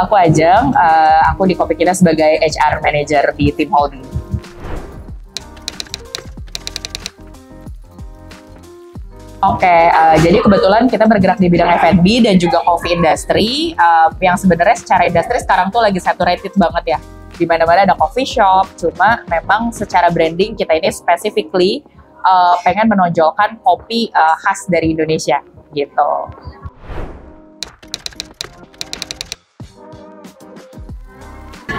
aku Ajeng, aku di Kopi Kita sebagai HR Manager di tim holding. Oke, jadi kebetulan kita bergerak di bidang F&B dan juga coffee industry, yang sebenarnya secara industri sekarang tuh lagi saturated banget ya. Di mana-mana ada coffee shop, cuma memang secara branding kita ini specifically pengen menonjolkan kopi khas dari Indonesia gitu.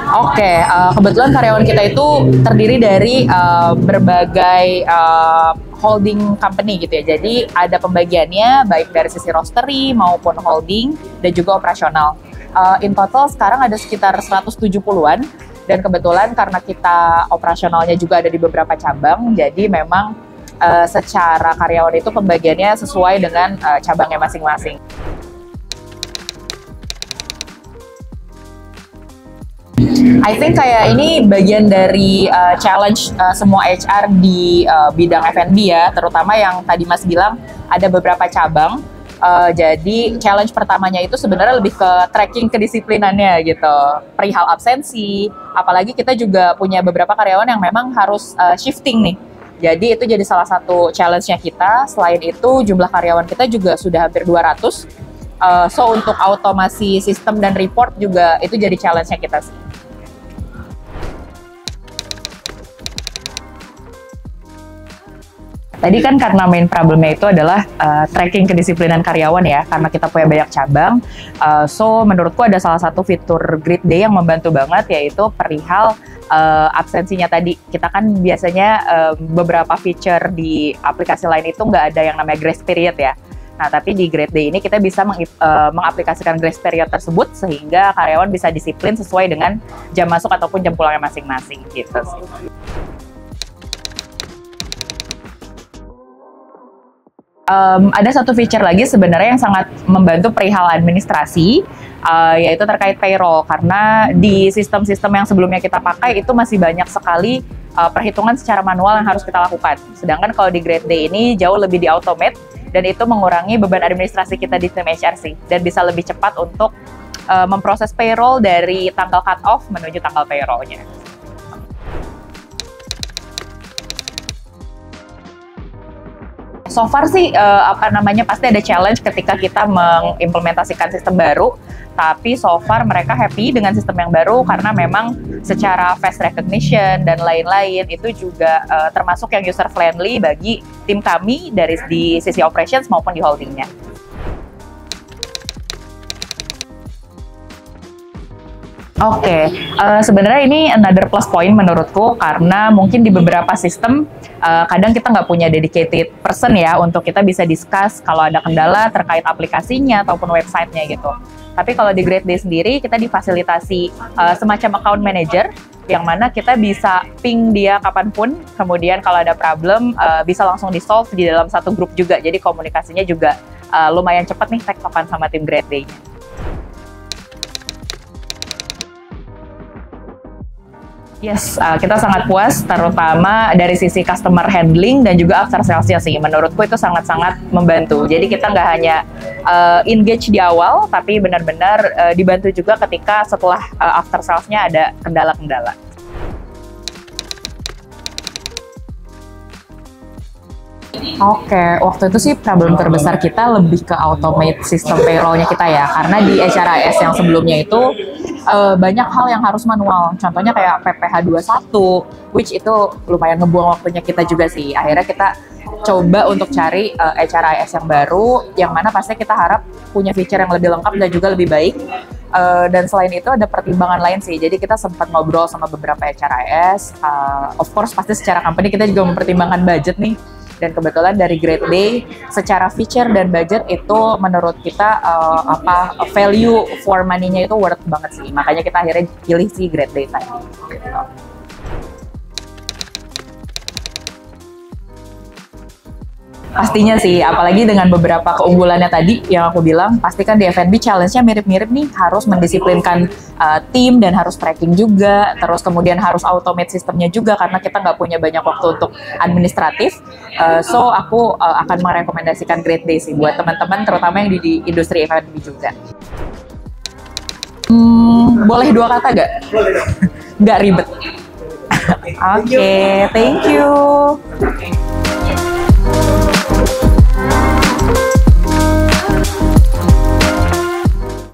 Oke, kebetulan karyawan kita itu terdiri dari berbagai holding company gitu ya. Jadi ada pembagiannya baik dari sisi roastery maupun holding dan juga operasional. In total sekarang ada sekitar 170-an dan kebetulan karena kita operasionalnya juga ada di beberapa cabang, jadi memang secara karyawan itu pembagiannya sesuai dengan cabangnya masing-masing. I think kayak ini bagian dari challenge semua HR di bidang F&B ya, terutama yang tadi Mas bilang ada beberapa cabang. Jadi challenge pertamanya itu sebenarnya lebih ke tracking kedisiplinannya gitu, perihal absensi. Apalagi kita juga punya beberapa karyawan yang memang harus shifting nih. Jadi itu jadi salah satu challenge-nya kita. Selain itu jumlah karyawan kita juga sudah hampir 200. So untuk automasi sistem dan report juga itu jadi challenge-nya kita sih. Tadi kan karena main problemnya itu adalah tracking kedisiplinan karyawan ya, karena kita punya banyak cabang. So menurutku ada salah satu fitur Great Day yang membantu banget, yaitu perihal absensinya tadi. Kita kan biasanya beberapa feature di aplikasi lain itu nggak ada yang namanya grace period ya. Nah, tapi di Great Day ini kita bisa mengaplikasikan grace period tersebut sehingga karyawan bisa disiplin sesuai dengan jam masuk ataupun jam pulangnya masing-masing gitu sih. Ada satu feature lagi sebenarnya yang sangat membantu perihal administrasi, yaitu terkait payroll, karena di sistem-sistem yang sebelumnya kita pakai itu masih banyak sekali perhitungan secara manual yang harus kita lakukan. Sedangkan kalau di Great Day ini jauh lebih di-automate dan itu mengurangi beban administrasi kita di tim HRC dan bisa lebih cepat untuk memproses payroll dari tanggal cut-off menuju tanggal payroll-nya. So far sih pasti ada challenge ketika kita mengimplementasikan sistem baru, tapi so far mereka happy dengan sistem yang baru karena memang secara face recognition dan lain-lain itu juga termasuk yang user friendly bagi tim kami dari di sisi operations maupun di holdingnya. Oke, sebenarnya ini another plus point menurutku karena mungkin di beberapa sistem kadang kita nggak punya dedicated person ya untuk kita bisa discuss kalau ada kendala terkait aplikasinya ataupun websitenya gitu. Tapi kalau di Great Day sendiri kita difasilitasi semacam account manager yang mana kita bisa ping dia kapanpun, kemudian kalau ada problem bisa langsung di-solve di dalam satu grup juga. Jadi komunikasinya juga lumayan cepat nih tektokan sama tim Great Day. Yes, kita sangat puas, terutama dari sisi customer handling dan juga after sales-nya sih. Menurutku itu sangat-sangat membantu. Jadi kita nggak hanya engage di awal, tapi benar-benar dibantu juga ketika setelah after sales-nya ada kendala-kendala. Oke, waktu itu sih problem terbesar kita lebih ke automate sistem payroll-nya kita ya. Karena di HRIS yang sebelumnya itu banyak hal yang harus manual. Contohnya kayak PPh 21, which itu lumayan ngebuang waktunya kita juga sih. Akhirnya kita coba untuk cari HRIS yang baru, yang mana pasti kita harap punya feature yang lebih lengkap dan juga lebih baik. Dan selain itu ada pertimbangan lain sih. Jadi kita sempat ngobrol sama beberapa HRIS. Of course pasti secara company kita juga mempertimbangkan budget nih. Dan kebetulan dari Great Day secara feature dan budget itu menurut kita value for money-nya itu worth banget sih. Makanya kita akhirnya pilih si Great Day tadi. Gitu. Pastinya sih, apalagi dengan beberapa keunggulannya tadi yang aku bilang, pasti kan di F&B challenge-nya mirip-mirip nih, harus mendisiplinkan tim dan harus tracking juga, terus kemudian harus automate sistemnya juga karena kita nggak punya banyak waktu untuk administratif. So aku akan merekomendasikan Great Day sih buat teman-teman, terutama yang di industri F&B juga. boleh 2 kata gak? Nggak ribet. Oke, thank you.